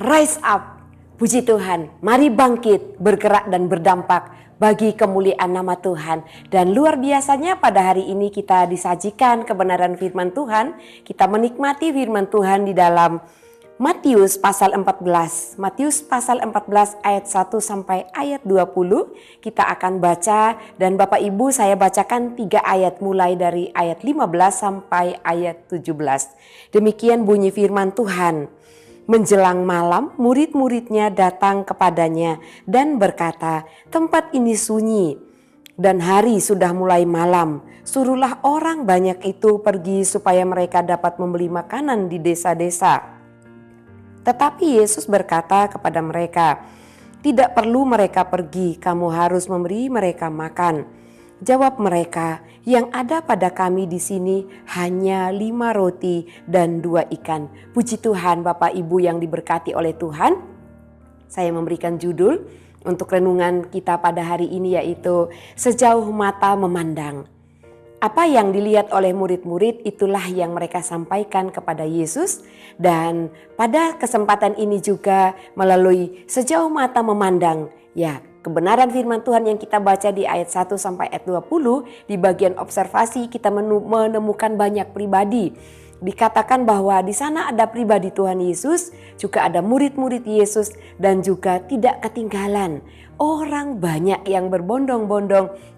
rise up. Puji Tuhan, mari bangkit, bergerak dan berdampak bagi kemuliaan nama Tuhan. Dan luar biasanya pada hari ini kita disajikan kebenaran firman Tuhan. Kita menikmati firman Tuhan di dalam Matius pasal 14. Matius pasal 14 ayat 1 sampai ayat 20. Kita akan baca dan Bapak Ibu saya bacakan 3 ayat mulai dari ayat 15 sampai ayat 17. Demikian bunyi firman Tuhan. Menjelang malam, murid-muridnya datang kepadanya dan berkata, "Tempat ini sunyi dan hari sudah mulai malam. Suruhlah orang banyak itu pergi supaya mereka dapat membeli makanan di desa-desa." Tetapi Yesus berkata kepada mereka, "Tidak perlu mereka pergi, kamu harus memberi mereka makan." Jawab mereka, "Yang ada pada kami di sini hanya 5 roti dan 2 ikan." Puji Tuhan, Bapak Ibu yang diberkati oleh Tuhan. Saya memberikan judul untuk renungan kita pada hari ini yaitu sejauh mata memandang. Apa yang dilihat oleh murid-murid itulah yang mereka sampaikan kepada Yesus. Dan pada kesempatan ini juga melalui sejauh mata memandang, ya, kebenaran firman Tuhan yang kita baca di ayat 1 sampai ayat 20, di bagian observasi kita menemukan banyak pribadi. Dikatakan bahwa di sana ada pribadi Tuhan Yesus, juga ada murid-murid Yesus, dan juga tidak ketinggalan orang banyak yang berbondong-bondong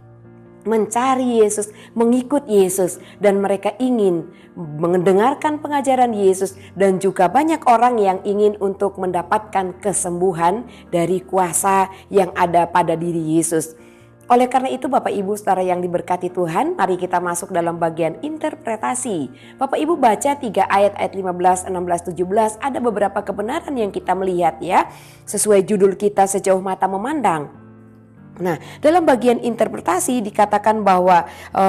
mencari Yesus, mengikut Yesus, dan mereka ingin mendengarkan pengajaran Yesus, dan juga banyak orang yang ingin untuk mendapatkan kesembuhan dari kuasa yang ada pada diri Yesus. Oleh karena itu Bapak Ibu Saudara yang diberkati Tuhan, mari kita masuk dalam bagian interpretasi. Bapak Ibu baca 3 ayat 15, 16, 17, ada beberapa kebenaran yang kita melihat ya, sesuai judul kita sejauh mata memandang. Nah, dalam bagian interpretasi dikatakan bahwa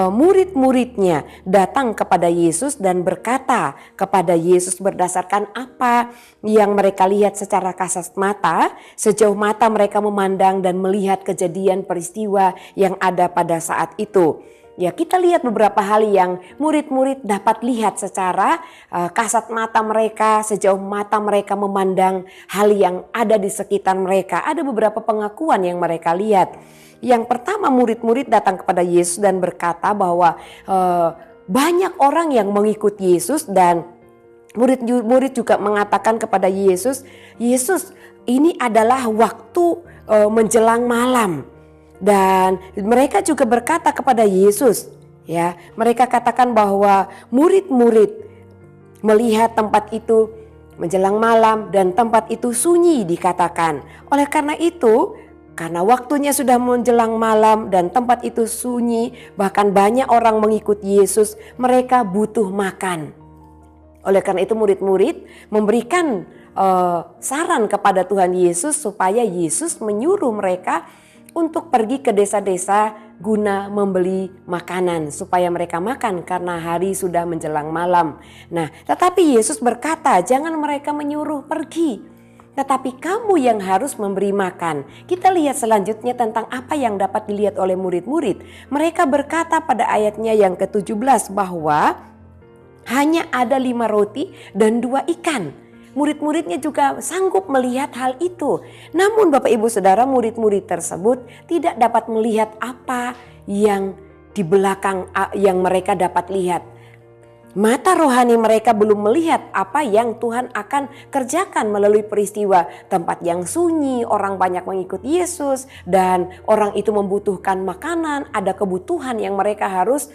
murid-muridnya datang kepada Yesus dan berkata kepada Yesus berdasarkan apa yang mereka lihat secara kasat mata, sejauh mata mereka memandang dan melihat kejadian peristiwa yang ada pada saat itu. Ya, kita lihat beberapa hal yang murid-murid dapat lihat secara kasat mata mereka, sejauh mata mereka memandang hal yang ada di sekitar mereka. Ada beberapa pengakuan yang mereka lihat. Yang pertama, murid-murid datang kepada Yesus dan berkata bahwa banyak orang yang mengikut Yesus, dan murid-murid juga mengatakan kepada Yesus, "Yesus, ini adalah waktu menjelang malam." Dan mereka juga berkata kepada Yesus, ya, mereka katakan bahwa murid-murid melihat tempat itu menjelang malam dan tempat itu sunyi dikatakan. Oleh karena itu, karena waktunya sudah menjelang malam dan tempat itu sunyi, bahkan banyak orang mengikut Yesus, mereka butuh makan. Oleh karena itu murid-murid memberikan saran kepada Tuhan Yesus supaya Yesus menyuruh mereka untuk pergi ke desa-desa guna membeli makanan supaya mereka makan karena hari sudah menjelang malam. Nah, tetapi Yesus berkata, jangan mereka menyuruh pergi, tetapi kamu yang harus memberi makan. Kita lihat selanjutnya tentang apa yang dapat dilihat oleh murid-murid. Mereka berkata pada ayatnya yang ke-17 bahwa hanya ada 5 roti dan 2 ikan. Murid-muridnya juga sanggup melihat hal itu. Namun Bapak Ibu Saudara, murid-murid tersebut tidak dapat melihat apa yang di belakang yang mereka dapat lihat. Mata rohani mereka belum melihat apa yang Tuhan akan kerjakan melalui peristiwa tempat yang sunyi, orang banyak mengikut Yesus, dan orang itu membutuhkan makanan, ada kebutuhan yang mereka harus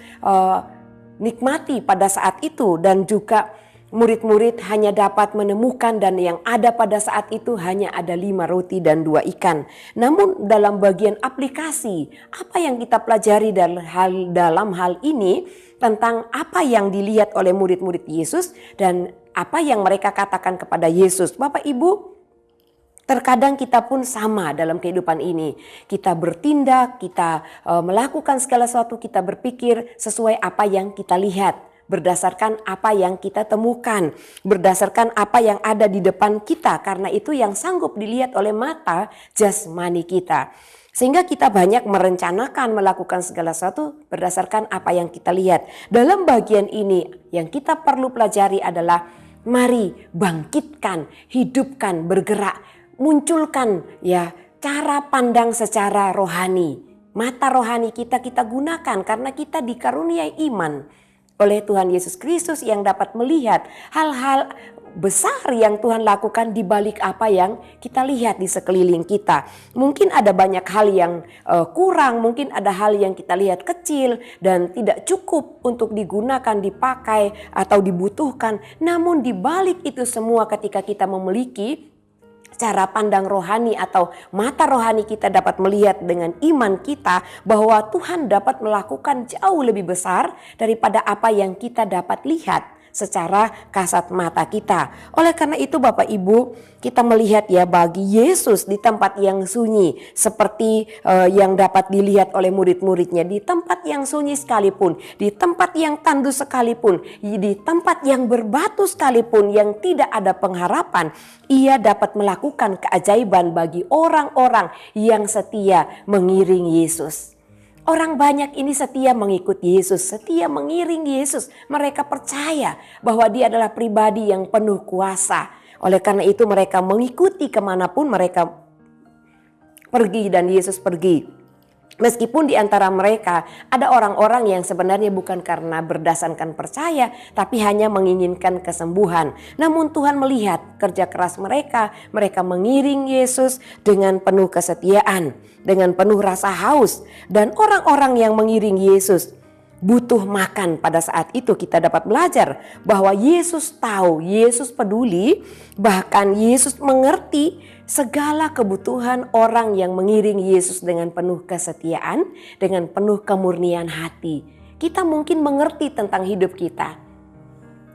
nikmati pada saat itu, dan juga murid-murid hanya dapat menemukan dan yang ada pada saat itu hanya ada 5 roti dan 2 ikan. Namun dalam bagian aplikasi, apa yang kita pelajari dalam hal ini tentang apa yang dilihat oleh murid-murid Yesus dan apa yang mereka katakan kepada Yesus. Bapak Ibu, terkadang kita pun sama dalam kehidupan ini. Kita bertindak, kita melakukan segala sesuatu, kita berpikir sesuai apa yang kita lihat. Berdasarkan apa yang kita temukan, berdasarkan apa yang ada di depan kita, karena itu yang sanggup dilihat oleh mata jasmani kita. Sehingga kita banyak merencanakan melakukan segala sesuatu berdasarkan apa yang kita lihat. Dalam bagian ini yang kita perlu pelajari adalah Mari bangkitkan, hidupkan, bergerak, munculkan ya cara pandang secara rohani. Mata rohani kita gunakan karena kita dikaruniai iman oleh Tuhan Yesus Kristus yang dapat melihat hal-hal besar yang Tuhan lakukan di balik apa yang kita lihat di sekeliling kita. Mungkin ada banyak hal yang kurang, mungkin ada hal yang kita lihat kecil dan tidak cukup untuk digunakan, dipakai atau dibutuhkan. Namun di balik itu semua ketika kita memiliki cara pandang rohani atau mata rohani kita dapat melihat dengan iman kita bahwa Tuhan dapat melakukan jauh lebih besar daripada apa yang kita dapat lihat secara kasat mata kita. Oleh karena itu Bapak Ibu, kita melihat ya bagi Yesus di tempat yang sunyi seperti yang dapat dilihat oleh murid-muridnya, di tempat yang sunyi sekalipun, di tempat yang tandus sekalipun, di tempat yang berbatu sekalipun yang tidak ada pengharapan, ia dapat melakukan keajaiban bagi orang-orang yang setia mengiring Yesus. Orang banyak ini setia mengikuti Yesus, setia mengiring Yesus. Mereka percaya bahwa dia adalah pribadi yang penuh kuasa. Oleh karena itu mereka mengikuti kemanapun mereka pergi dan Yesus pergi. Meskipun di antara mereka ada orang-orang yang sebenarnya bukan karena berdasarkan percaya, tapi hanya menginginkan kesembuhan. Namun Tuhan melihat kerja keras mereka, mereka mengiring Yesus dengan penuh kesetiaan, dengan penuh rasa haus. Dan orang-orang yang mengiring Yesus butuh makan. Pada saat itu kita dapat belajar bahwa Yesus tahu, Yesus peduli, bahkan Yesus mengerti segala kebutuhan orang yang mengiring Yesus dengan penuh kesetiaan, dengan penuh kemurnian hati. Kita mungkin mengerti tentang hidup kita.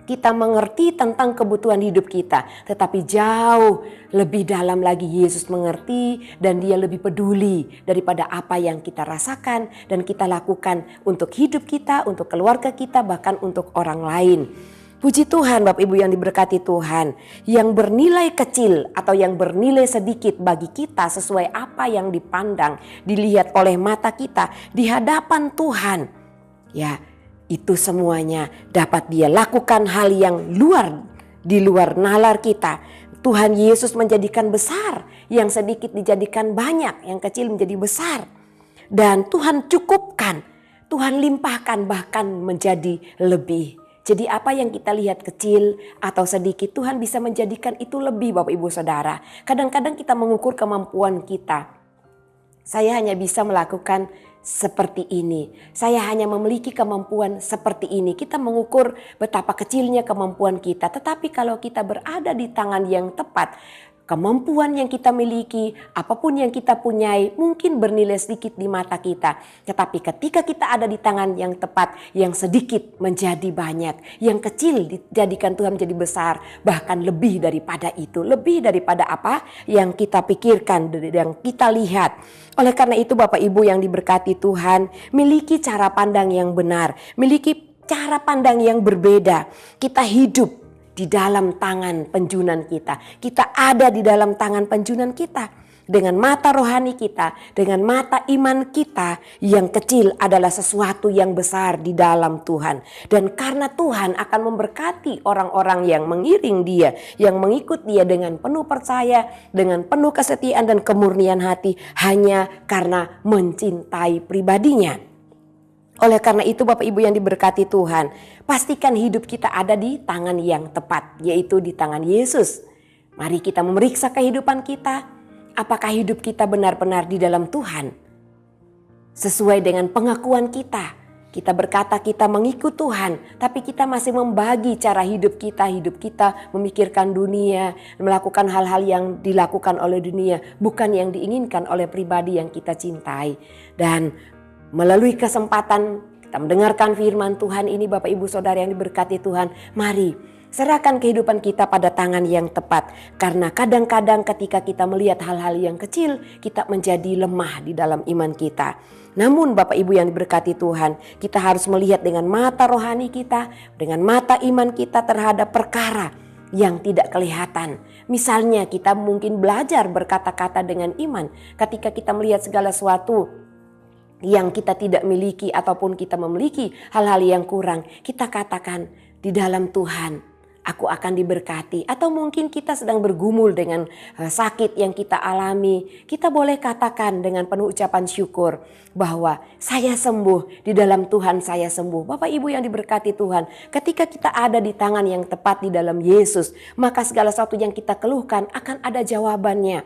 Kita mengerti tentang kebutuhan hidup kita, tetapi jauh lebih dalam lagi Yesus mengerti dan dia lebih peduli daripada apa yang kita rasakan dan kita lakukan untuk hidup kita, untuk keluarga kita, bahkan untuk orang lain. Puji Tuhan Bapak Ibu yang diberkati Tuhan, yang bernilai kecil atau yang bernilai sedikit bagi kita sesuai apa yang dipandang, dilihat oleh mata kita di hadapan Tuhan. Ya, itu semuanya dapat dia lakukan hal yang di luar nalar kita. Tuhan Yesus menjadikan besar, yang sedikit dijadikan banyak, yang kecil menjadi besar. Dan Tuhan cukupkan, Tuhan limpahkan bahkan menjadi lebih. Jadi apa yang kita lihat kecil atau sedikit, Tuhan bisa menjadikan itu lebih Bapak Ibu Saudara. Kadang-kadang kita mengukur kemampuan kita. Saya hanya bisa melakukan seperti ini. Saya hanya memiliki kemampuan seperti ini. Kita mengukur betapa kecilnya kemampuan kita. Tetapi kalau kita berada di tangan yang tepat, kemampuan yang kita miliki, apapun yang kita punyai mungkin bernilai sedikit di mata kita. Tetapi ketika kita ada di tangan yang tepat, yang sedikit menjadi banyak, yang kecil dijadikan Tuhan menjadi besar, bahkan lebih daripada itu, lebih daripada apa yang kita pikirkan, yang kita lihat. Oleh karena itu Bapak Ibu yang diberkati Tuhan, miliki cara pandang yang benar, miliki cara pandang yang berbeda. Kita hidup di dalam tangan penjunan kita. Kita ada di dalam tangan penjunan kita. Dengan mata rohani kita, dengan mata iman kita, yang kecil adalah sesuatu yang besar di dalam Tuhan. Dan karena Tuhan akan memberkati orang-orang yang mengiring dia, yang mengikut dia dengan penuh percaya, dengan penuh kesetiaan dan kemurnian hati, hanya karena mencintai pribadinya. Oleh karena itu Bapak Ibu yang diberkati Tuhan, pastikan hidup kita ada di tangan yang tepat, yaitu di tangan Yesus. Mari kita memeriksa kehidupan kita, apakah hidup kita benar-benar di dalam Tuhan. Sesuai dengan pengakuan kita, kita berkata kita mengikut Tuhan, tapi kita masih membagi cara hidup kita memikirkan dunia, melakukan hal-hal yang dilakukan oleh dunia, bukan yang diinginkan oleh pribadi yang kita cintai. Dan melalui kesempatan kita mendengarkan firman Tuhan ini Bapak Ibu Saudara yang diberkati Tuhan, mari serahkan kehidupan kita pada tangan yang tepat. Karena kadang-kadang ketika kita melihat hal-hal yang kecil, kita menjadi lemah di dalam iman kita. Namun Bapak Ibu yang diberkati Tuhan, kita harus melihat dengan mata rohani kita, dengan mata iman kita terhadap perkara yang tidak kelihatan. Misalnya kita mungkin belajar berkata-kata dengan iman ketika kita melihat segala sesuatu yang kita tidak miliki ataupun kita memiliki hal-hal yang kurang, kita katakan di dalam Tuhan aku akan diberkati. Atau mungkin kita sedang bergumul dengan sakit yang kita alami. Kita boleh katakan dengan penuh ucapan syukur bahwa saya sembuh, di dalam Tuhan saya sembuh. Bapak Ibu yang diberkati Tuhan, ketika kita ada di tangan yang tepat di dalam Yesus, maka segala sesuatu yang kita keluhkan akan ada jawabannya.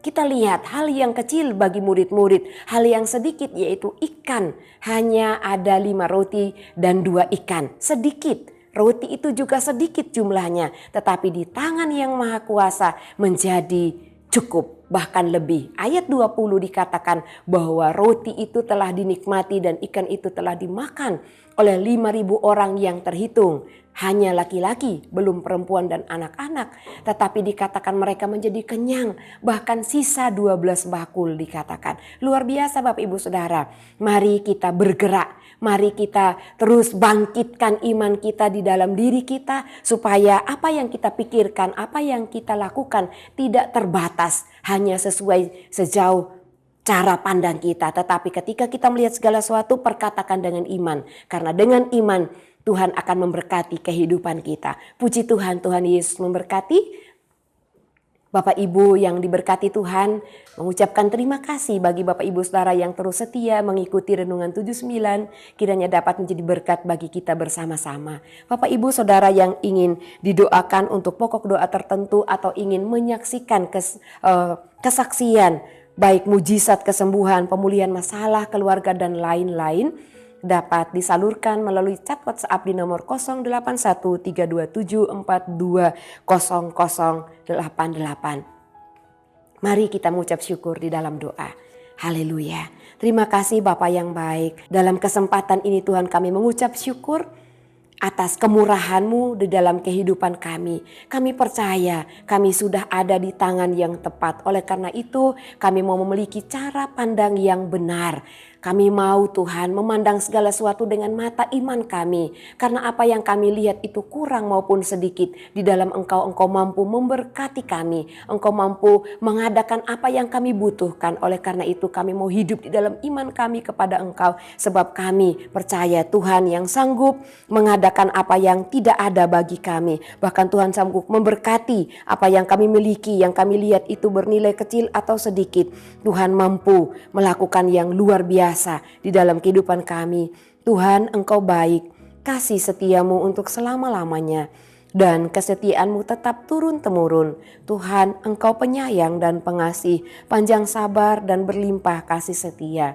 Kita lihat hal yang kecil bagi murid-murid, hal yang sedikit yaitu ikan. Hanya ada 5 roti dan 2 ikan, sedikit. Roti itu juga sedikit jumlahnya, tetapi di tangan yang Maha Kuasa menjadi cukup, bahkan lebih. Ayat 20 dikatakan bahwa roti itu telah dinikmati dan ikan itu telah dimakan oleh 5.000 orang yang terhitung. Hanya laki-laki, belum perempuan dan anak-anak. Tetapi dikatakan mereka menjadi kenyang, bahkan sisa 12 bakul dikatakan. Luar biasa Bapak Ibu Saudara. Mari kita bergerak, mari kita terus bangkitkan iman kita di dalam diri kita. Supaya apa yang kita pikirkan, apa yang kita lakukan tidak terbatas hanya sesuai sejauh cara pandang kita. Tetapi ketika kita melihat segala sesuatu, perkatakan dengan iman. Karena dengan iman Tuhan akan memberkati kehidupan kita. Puji Tuhan, Tuhan Yesus memberkati. Bapak Ibu yang diberkati Tuhan, mengucapkan terima kasih bagi Bapak Ibu Saudara yang terus setia mengikuti Renungan 79, kiranya dapat menjadi berkat bagi kita bersama-sama. Bapak Ibu Saudara yang ingin didoakan untuk pokok doa tertentu atau ingin menyaksikan kesaksian, baik mujizat kesembuhan, pemulihan masalah keluarga dan lain-lain, dapat disalurkan melalui chat WhatsApp di nomor 081327420088. Mari kita mengucap syukur di dalam doa. Haleluya. Terima kasih Bapa yang baik. Dalam kesempatan ini Tuhan kami mengucap syukur atas kemurahan-Mu di dalam kehidupan kami. Kami percaya kami sudah ada di tangan yang tepat. Oleh karena itu kami mau memiliki cara pandang yang benar. Kami mau Tuhan memandang segala sesuatu dengan mata iman kami. Karena apa yang kami lihat itu kurang maupun sedikit. Di dalam Engkau mampu memberkati kami. Engkau mampu mengadakan apa yang kami butuhkan. Oleh karena itu kami mau hidup di dalam iman kami kepada Engkau. Sebab kami percaya Tuhan yang sanggup mengadakan apa yang tidak ada bagi kami. Bahkan Tuhan sanggup memberkati apa yang kami miliki. Yang kami lihat itu bernilai kecil atau sedikit. Tuhan mampu melakukan yang luar biasa di dalam kehidupan kami. Tuhan, Engkau baik, kasih setiamu untuk selama-lamanya, dan kesetiaanmu tetap turun-temurun. Tuhan, Engkau penyayang dan pengasih, panjang sabar dan berlimpah kasih setia.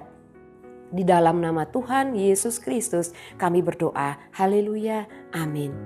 Di dalam nama Tuhan Yesus Kristus kami berdoa. Haleluya. Amin.